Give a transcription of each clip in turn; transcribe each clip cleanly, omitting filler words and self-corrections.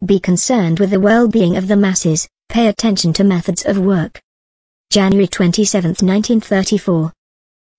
Be concerned with the well-being of the masses, pay attention to methods of work. January 27, 1934.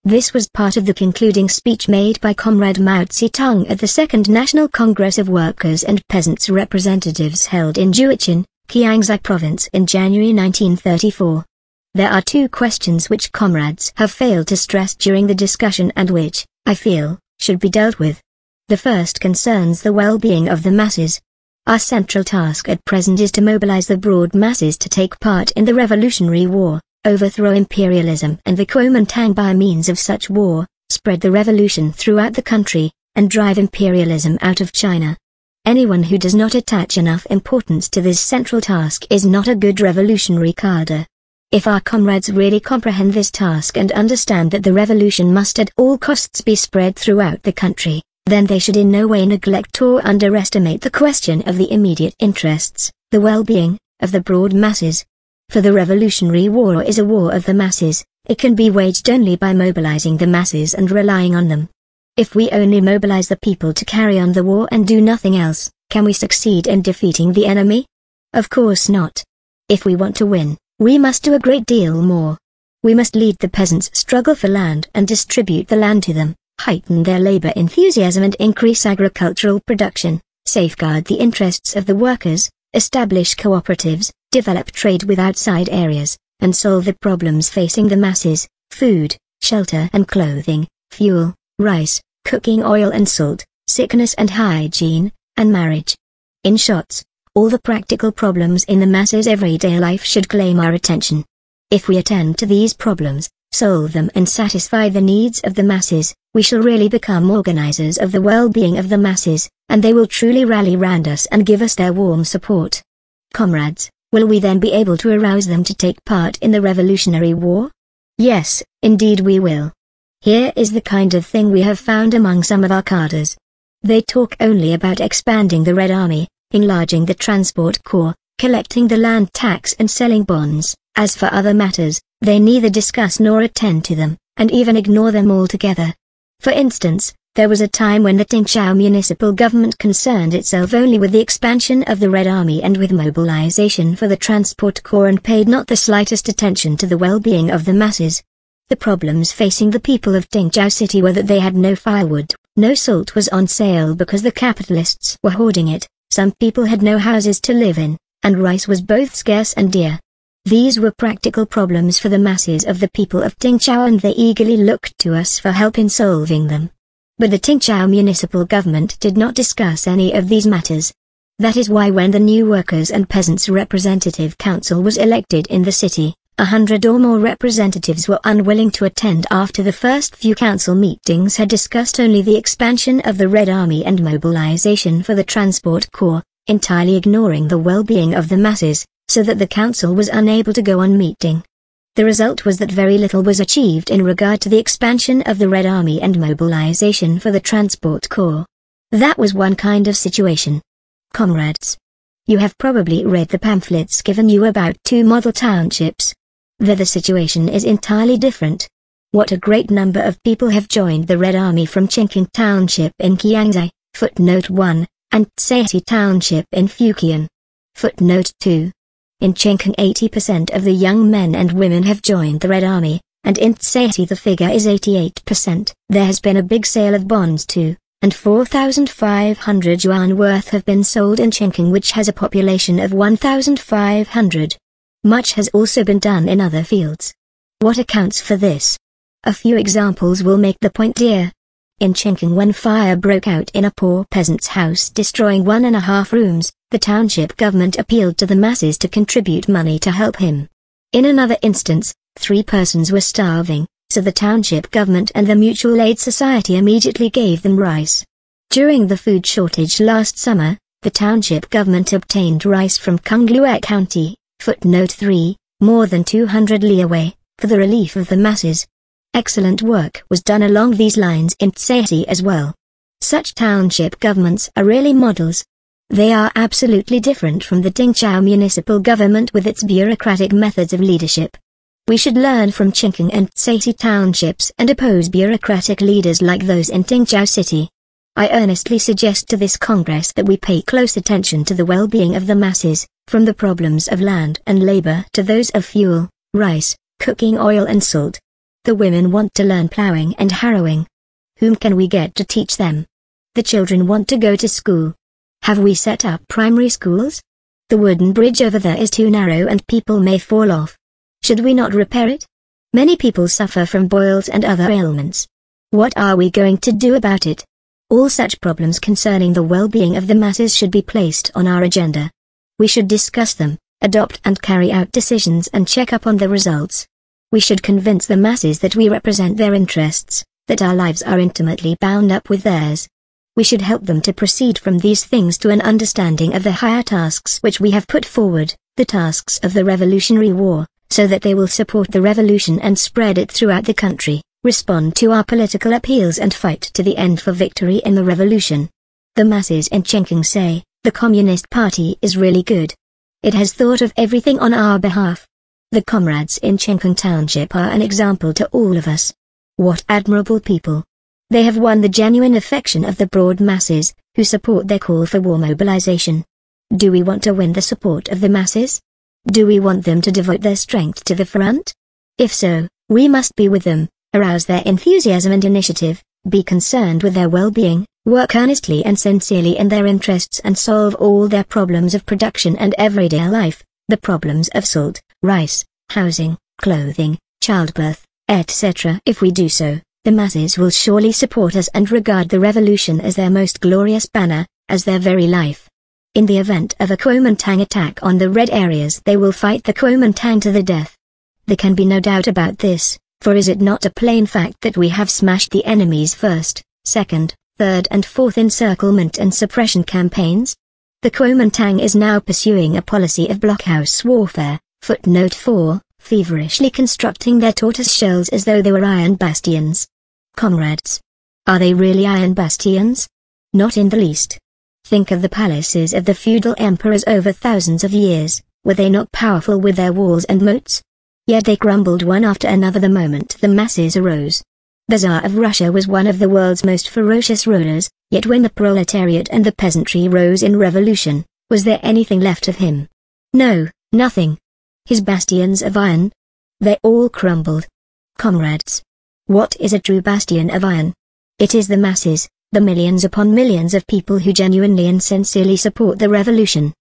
This was part of the concluding speech made by Comrade Mao Tse-Tung at the Second National Congress of Workers and Peasants Representatives held in Jiuquan, Jiangxi Province in January 1934. There are two questions which comrades have failed to stress during the discussion and which, I feel, should be dealt with. The first concerns the well-being of the masses. Our central task at present is to mobilize the broad masses to take part in the revolutionary war, overthrow imperialism and the Kuomintang by means of such war, spread the revolution throughout the country, and drive imperialism out of China. Anyone who does not attach enough importance to this central task is not a good revolutionary cadre. If our comrades really comprehend this task and understand that the revolution must at all costs be spread throughout the country, then they should in no way neglect or underestimate the question of the immediate interests, the well-being, of the broad masses. For the revolutionary war is a war of the masses. It can be waged only by mobilizing the masses and relying on them. If we only mobilize the people to carry on the war and do nothing else, can we succeed in defeating the enemy? Of course not. If we want to win, we must do a great deal more. We must lead the peasants' struggle for land and distribute the land to them, heighten their labor enthusiasm and increase agricultural production, safeguard the interests of the workers, establish cooperatives, develop trade with outside areas, and solve the problems facing the masses: food, shelter and clothing, fuel, rice, cooking oil and salt, sickness and hygiene, and marriage. In short, all the practical problems in the masses' everyday life should claim our attention. If we attend to these problems, solve them and satisfy the needs of the masses, we shall really become organizers of the well-being of the masses, and they will truly rally round us and give us their warm support. Comrades, will we then be able to arouse them to take part in the revolutionary war? Yes, indeed we will. Here is the kind of thing we have found among some of our cadres. They talk only about expanding the Red Army, enlarging the transport corps, collecting the land tax and selling bonds. As for other matters, they neither discuss nor attend to them, and even ignore them altogether. For instance, there was a time when the Qingzhou municipal government concerned itself only with the expansion of the Red Army and with mobilization for the transport corps and paid not the slightest attention to the well-being of the masses. The problems facing the people of Qingzhou City were that they had no firewood, no salt was on sale because the capitalists were hoarding it, some people had no houses to live in, and rice was both scarce and dear. These were practical problems for the masses of the people of Qingzhou and they eagerly looked to us for help in solving them. But the Qingzhou municipal government did not discuss any of these matters. That is why when the new Workers' and Peasants' Representative Council was elected in the city, 100 or more representatives were unwilling to attend after the first few council meetings had discussed only the expansion of the Red Army and mobilization for the transport corps, entirely ignoring the well-being of the masses, so that the council was unable to go on meeting. The result was that very little was achieved in regard to the expansion of the Red Army and mobilization for the transport corps. That was one kind of situation. Comrades, you have probably read the pamphlets given you about 2 model townships. There the situation is entirely different. What a great number of people have joined the Red Army from Qingqing Township in Jiangxi, footnote 1, and Tse-Tung Township in Fujian. Footnote 2. In Qingqing 80% of the young men and women have joined the Red Army, and in Tse-Tung the figure is 88%. There has been a big sale of bonds too, and 4,500 yuan worth have been sold in Qingqing, which has a population of 1,500. Much has also been done in other fields. What accounts for this? A few examples will make the point clear. In Qingqing, when fire broke out in a poor peasant's house destroying 1.5 rooms, the township government appealed to the masses to contribute money to help him. In another instance, 3 persons were starving, so the township government and the Mutual Aid Society immediately gave them rice. During the food shortage last summer, the township government obtained rice from Konglue County, footnote 3, more than 200 li away, for the relief of the masses. Excellent work was done along these lines in Tse-Tung as well. Such township governments are really models. They are absolutely different from the Qingzhou municipal government with its bureaucratic methods of leadership. We should learn from Qingqing and Tse-Tung townships and oppose bureaucratic leaders like those in Qingzhou City. I earnestly suggest to this Congress that we pay close attention to the well-being of the masses, from the problems of land and labor to those of fuel, rice, cooking oil and salt. The women want to learn plowing and harrowing. Whom can we get to teach them? The children want to go to school. Have we set up primary schools? The wooden bridge over there is too narrow and people may fall off. Should we not repair it? Many people suffer from boils and other ailments. What are we going to do about it? All such problems concerning the well-being of the masses should be placed on our agenda. We should discuss them, adopt and carry out decisions and check up on the results. We should convince the masses that we represent their interests, that our lives are intimately bound up with theirs. We should help them to proceed from these things to an understanding of the higher tasks which we have put forward, the tasks of the Revolutionary War, so that they will support the revolution and spread it throughout the country, respond to our political appeals and fight to the end for victory in the revolution. The masses in Tse-Tung say, the Communist Party is really good. It has thought of everything on our behalf. The comrades in Tse-Tung Township are an example to all of us. What admirable people! They have won the genuine affection of the broad masses, who support their call for war mobilization. Do we want to win the support of the masses? Do we want them to devote their strength to the front? If so, we must be with them, arouse their enthusiasm and initiative, be concerned with their well-being, work earnestly and sincerely in their interests and solve all their problems of production and everyday life, the problems of salt, rice, housing, clothing, childbirth, etc. If we do so, the masses will surely support us and regard the revolution as their most glorious banner, as their very life. In the event of a Kuomintang attack on the red areas, they will fight the Kuomintang to the death. There can be no doubt about this, for is it not a plain fact that we have smashed the enemy's first, second, third and fourth encirclement and suppression campaigns? The Kuomintang is now pursuing a policy of blockhouse warfare, footnote 4, feverishly constructing their tortoise shells as though they were iron bastions. Comrades. Are they really iron bastions? Not in the least. Think of the palaces of the feudal emperors over thousands of years, were they not powerful with their walls and moats? Yet they crumbled one after another the moment the masses arose. The Tsar of Russia was one of the world's most ferocious rulers, yet when the proletariat and the peasantry rose in revolution, was there anything left of him? No, nothing. His bastions of iron? They all crumbled. Comrades. What is a true bastion of iron? It is the masses, the millions upon millions of people who genuinely and sincerely support the revolution.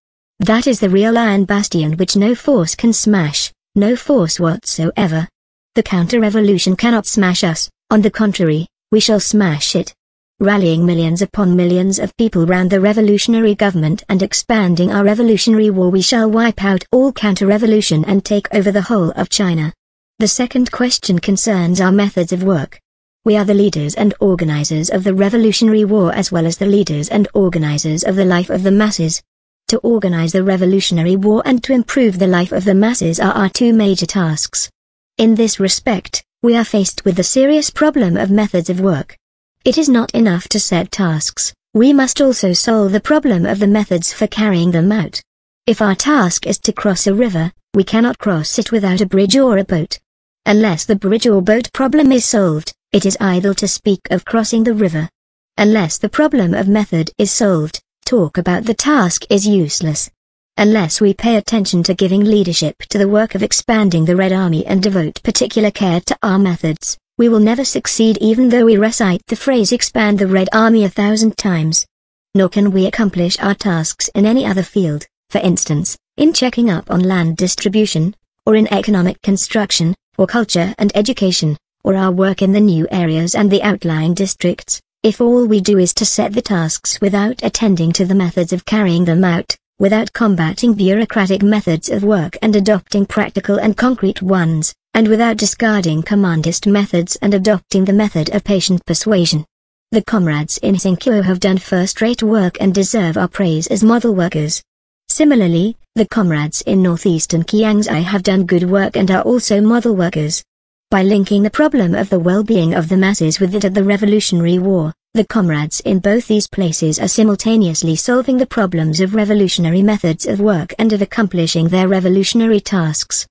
That is the real iron bastion which no force can smash, no force whatsoever. The counter-revolution cannot smash us, on the contrary, we shall smash it. Rallying millions upon millions of people round the revolutionary government and expanding our revolutionary war, we shall wipe out all counter-revolution and take over the whole of China. The second question concerns our methods of work. We are the leaders and organizers of the revolutionary war as well as the leaders and organizers of the life of the masses. To organize the revolutionary war and to improve the life of the masses are our two major tasks. In this respect, we are faced with the serious problem of methods of work. It is not enough to set tasks, we must also solve the problem of the methods for carrying them out. If our task is to cross a river, we cannot cross it without a bridge or a boat. Unless the bridge or boat problem is solved, it is idle to speak of crossing the river. Unless the problem of method is solved, talk about the task is useless. Unless we pay attention to giving leadership to the work of expanding the Red Army and devote particular care to our methods, we will never succeed even though we recite the phrase expand the Red Army 1,000 times. Nor can we accomplish our tasks in any other field, for instance, in checking up on land distribution, or in economic construction, or culture and education, or our work in the new areas and the outlying districts, if all we do is to set the tasks without attending to the methods of carrying them out, without combating bureaucratic methods of work and adopting practical and concrete ones, and without discarding commandist methods and adopting the method of patient persuasion. The comrades in Tse-Tung have done first-rate work and deserve our praise as model workers. Similarly, the comrades in northeastern Kiangsi have done good work and are also model workers. By linking the problem of the well-being of the masses with that of the Revolutionary War, the comrades in both these places are simultaneously solving the problems of revolutionary methods of work and of accomplishing their revolutionary tasks.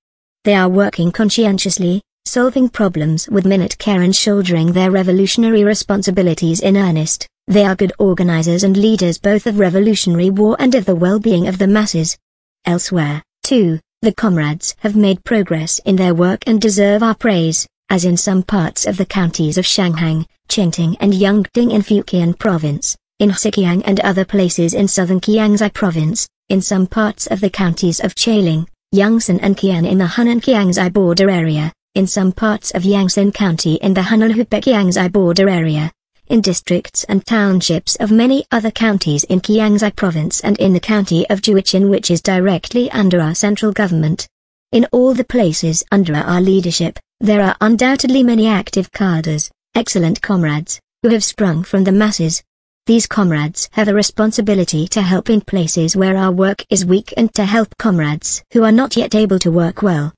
They are working conscientiously, solving problems with minute care and shouldering their revolutionary responsibilities in earnest. They are good organizers and leaders both of revolutionary war and of the well-being of the masses. Elsewhere, too, the comrades have made progress in their work and deserve our praise, as in some parts of the counties of Shanghang, Tse-Tung and Yangding in Fujian Province, in Zhejiang and other places in southern Jiangxi Province, in some parts of the counties of Jialing, Yangsan and Qian in the Hunan-Jiangxi border area, in some parts of Yangsan County in the Hunan-Hubei-Jiangxi border area, in districts and townships of many other counties in Jiangxi Province and in the county of Jiuquan, which is directly under our central government. In all the places under our leadership, there are undoubtedly many active cadres, excellent comrades, who have sprung from the masses. These comrades have a responsibility to help in places where our work is weak and to help comrades who are not yet able to work well.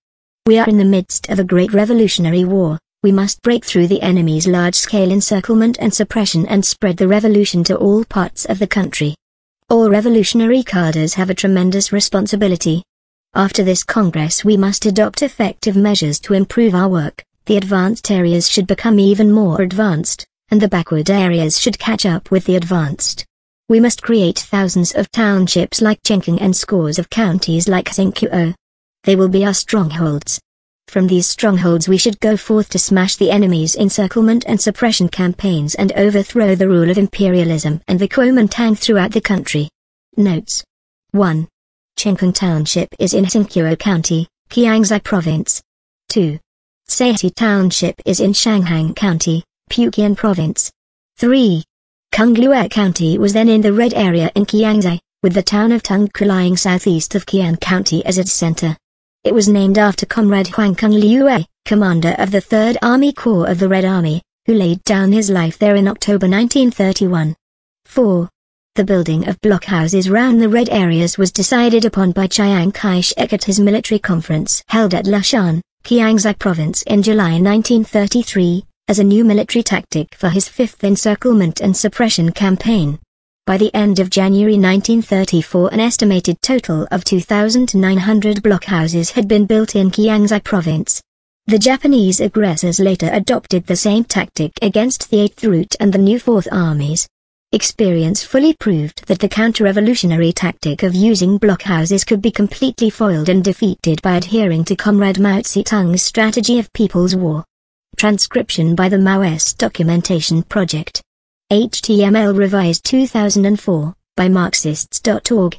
We are in the midst of a great revolutionary war. We must break through the enemy's large-scale encirclement and suppression and spread the revolution to all parts of the country. All revolutionary cadres have a tremendous responsibility. After this Congress we must adopt effective measures to improve our work. The advanced areas should become even more advanced, and the backward areas should catch up with the advanced. We must create thousands of townships like Chengkang and scores of counties like Xinqiao. They will be our strongholds. From these strongholds we should go forth to smash the enemy's encirclement and suppression campaigns and overthrow the rule of imperialism and the Kuomintang throughout the country. Notes. 1. Chengkang Township is in Xinqiao County, Jiangxi Province. 2. Tse-Tung Township is in Shanghang County, Fujian Province. 3. Kunglue County was then in the red area in Jiangxi, with the town of Tungku lying southeast of Qian County as its center. It was named after Comrade Huang Kunglue, commander of the 3rd Army Corps of the Red Army, who laid down his life there in October 1931. 4. The building of blockhouses round the red areas was decided upon by Chiang Kai-shek at his military conference held at Lashan, Jiangxi Province in July 1933, as a new military tactic for his 5th encirclement and suppression campaign. By the end of January 1934 an estimated total of 2,900 blockhouses had been built in Jiangxi Province. The Japanese aggressors later adopted the same tactic against the 8th Route and the new 4th Armies. Experience fully proved that the counter-revolutionary tactic of using blockhouses could be completely foiled and defeated by adhering to Comrade Mao Tse-Tung's strategy of People's War. Transcription by the Maoist Documentation Project. HTML revised 2004, by Marxists.org.